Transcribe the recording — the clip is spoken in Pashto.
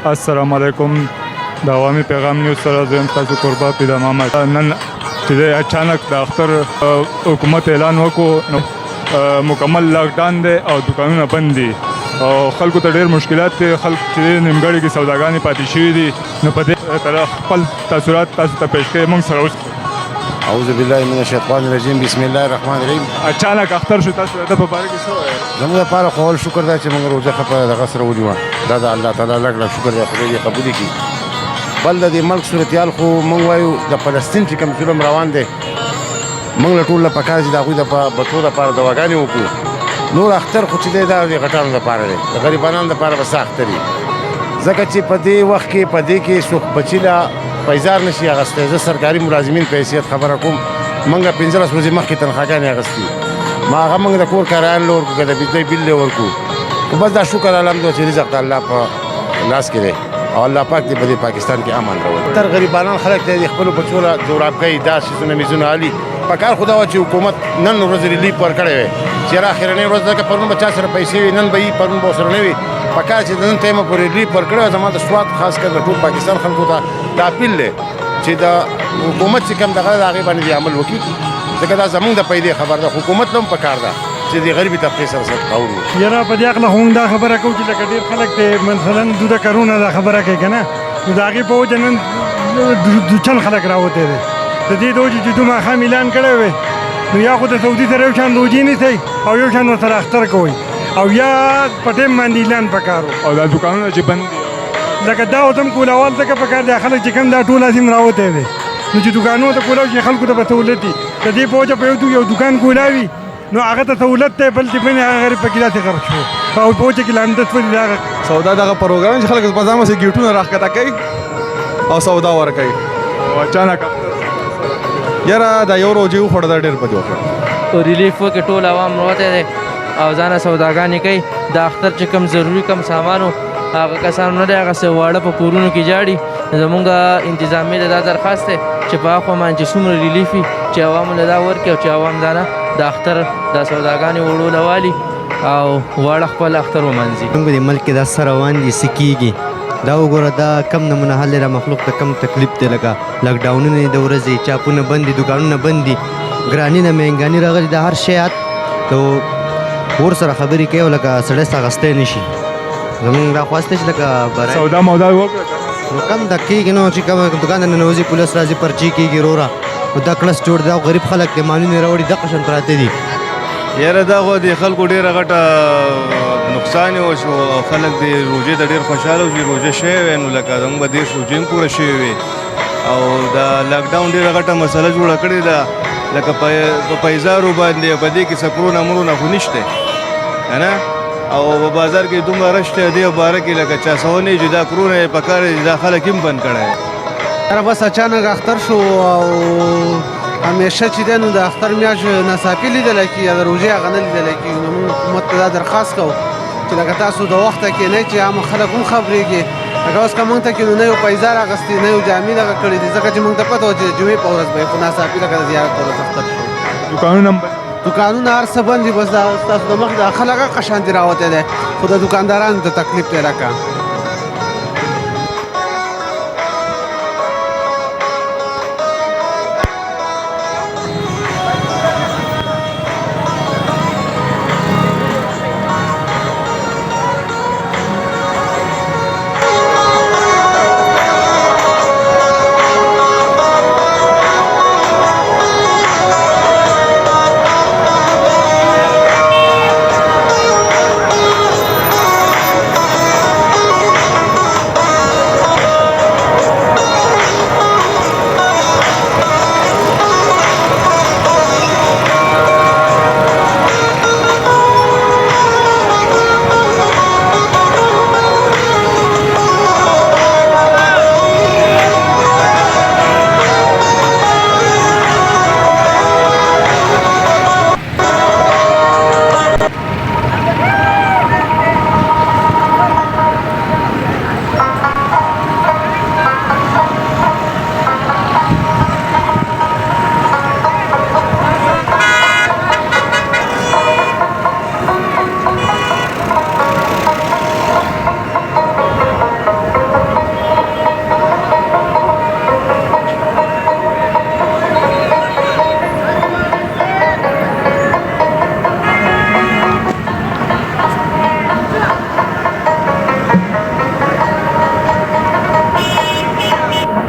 السلام علیکم د عوامي پیغام نیوز سره زم تاسو قربا پیدا محمد نن چې اچانک د اختر حکومت اعلان وکړو نو مکمل لاک ډاون دی او دکانونه بند دي او خلکو ته ډېر مشکلات دي خلک چې نیمګړې کې سوداګانې پاتې شوي دي نو په دې طرح خپل تاثرات تاسو ته پیش کوي موږ سره اوس اعوذ بالله من الشیطان الرجیم بسم الله الرحمن الرحیم اچانک اختر شو تاسو د په باره کې څه وایي زموږ لپاره خو اول شکر دی چې موږ روزه ښه په دغه سره ونیوه دا د الله تعالی لږ لږ شکر دی خدای دې قبول کړي بل د دې ملک صورتحال خو موږ وایو د فلسطین چې کوم ظلم روان دی موږ له ټول نه پکار چې د هغوی د بچو لپاره دواګانې وکړو نور اختر خو چې دی دا د غټانو لپاره دی د غریبانو لپاره به څه اختر وي ځکه چې په دې وخت کې په دې کې څوک بچي له پیزار نشي اخیستی زه سرکاري ملازمین په حیثیت خبره کوم موږ 15 ورځې مخکې تنخواګانې اخیستي ما هغه موږ د کور کرایه له ورکړو که د بجلۍ بل له ورکړو خو بس دا شکر الحمدلله چې رزق د الله په لاس کې دی او الله پاک دې په دې پاکستان کې امن راولي تر غریبانان خلک دی د خپلو بچو له ځوراب کوي دا شیزونه میزونه علي په کار خو دا وه چې حکومت نن ورځ ریلیف ورکړی وی چې یاره اخرنۍ ورځ ځکه پرون به چا سره پیسې وي نن به یي پرون به ورسره نه وي په کار چې د نن ټایمه پورې ریلیف ورکړی وی زما د سوات خاص کر د ټول پاکستان خلکو ته دا اپیل دی چې د حکومت چې کوم دغه د هغې باندې دې عمل وکړي ځکه دا زموږ د پیدې خبر ده حکومت ته هم پکار ده چې د غریبي طبقې سره سرکاون وکړي یاره په دې عقله خو موږ دا خبره کوو چې لکه ډېر خلک دی مثلا دو د کرونا دا خبره کوي که نه نو د هغې په وجه نن دوچن خلک راوتی دی د دې د وجې چې دوی ماښام اعلان کړی وی نو یا خو د سعودي سره یو شان روجې نیسئ او یو شان ورسره اختر کوئ او یا په ټایم باندې اعلان پکار و او دا دکانونه چې بند دي لکه دا اوس هم کولول ځکه پکار دی خلک چې کوم دا ټول عظیم راوتی دی نو چې دکانونو ته کولاو چې خلکو ته به سهولت دي د دې په وجه په یو دکان کولاوي نو هغه ته سهولت دی بل چې بنې هغه غریب پکې داسې غرق شو او په وجه کې لامدت ولې دغه سودا دغه پروګرام چې خلک په ځان باندې ګیټونه راښکته کوي او سودا ورکوي او اچانک یاره دا یو روجې وخوړه دا ډېر بد وکړه ریلیف وکړي ټول عوام راوتی دی او ځانه سوداګانې کوي د اختر چې کوم ضروري کم سامانو هغه کسانو نه دی هغسې واړه په کورونو کې جاړي زمونږ انتظامیه ته دا درخواست دی چې په هغو باندې چې څومره ریلیف وي چې عوامو له دا ورکړي او چې عوام ځانه د اختر د سوداګانې وړو له والي او واړه خپل اختر ومنځي موږ د ملک کې دا څه روان دي څه کېږي دا وګوره دا کم نمونه حل دی مخلوق ته کم تکلیف دی لکه لاکډاونونه د ورځې چاپونه بند دي دکانونه بند دي ګراني نه مهنګاني راغلي د هر شی تو ور سره خبرې کوي او لکه سړی څه اخیستی نه شي زمونږ دا خواست دی چې لکه سودا مودا وکړه نو کم دا کېږي نو چې کوم دکان ته ننوځي پولیس راځي پرچې کېږي وروره نو دا کلس جوړ دی او غریب خلک دی مالونه یې راوړي دغه شان پراته دي یاره دا خو د خلکو ډېره غټه نقصان یې وشو او خلک د روژې ته ډېر خوشحاله و چې روژه شوی وی نو لکه زموږ به 10 روژې هم پوره شوې وې او د لاکډاون ډېره غټه مسله جوړه کړې ده لکه په پیزارو باندې په دې کې سکرونه مرونه خو نشته که نه او په بازار کې دومره رش دی دې باره کې لکه چا څه ونه چې دا کرونه یې په کار دا خلک هم بند کړی یاره بس اچانک اختر شو او همیشه چې دی نو د اختر میاشت ناڅاپي لیدلی کېږي یا د روژې هغه نه لیدلی کېږي نو موږ حکومت ته دا درخواست کوو چې لکه تاسو د وخته کېنئ چې عامه خلک هم خبرېږي لکه اوس که موږ ته کې نو نه یو پیزار اخیستي نه یو جامې دغه کړي دي ځکه چې موږ ته پته وه چې د جمعې په ورځ به یې خو ناڅاپي لکه د زیارت په ورځ اختر شو دکانونه هم بند دکانونه هر څه بند دي بس دا ستاسو د مخ د خلک هغه شانتې راوتی دی خو د دوکاندارانو ته تکلیف دی لکه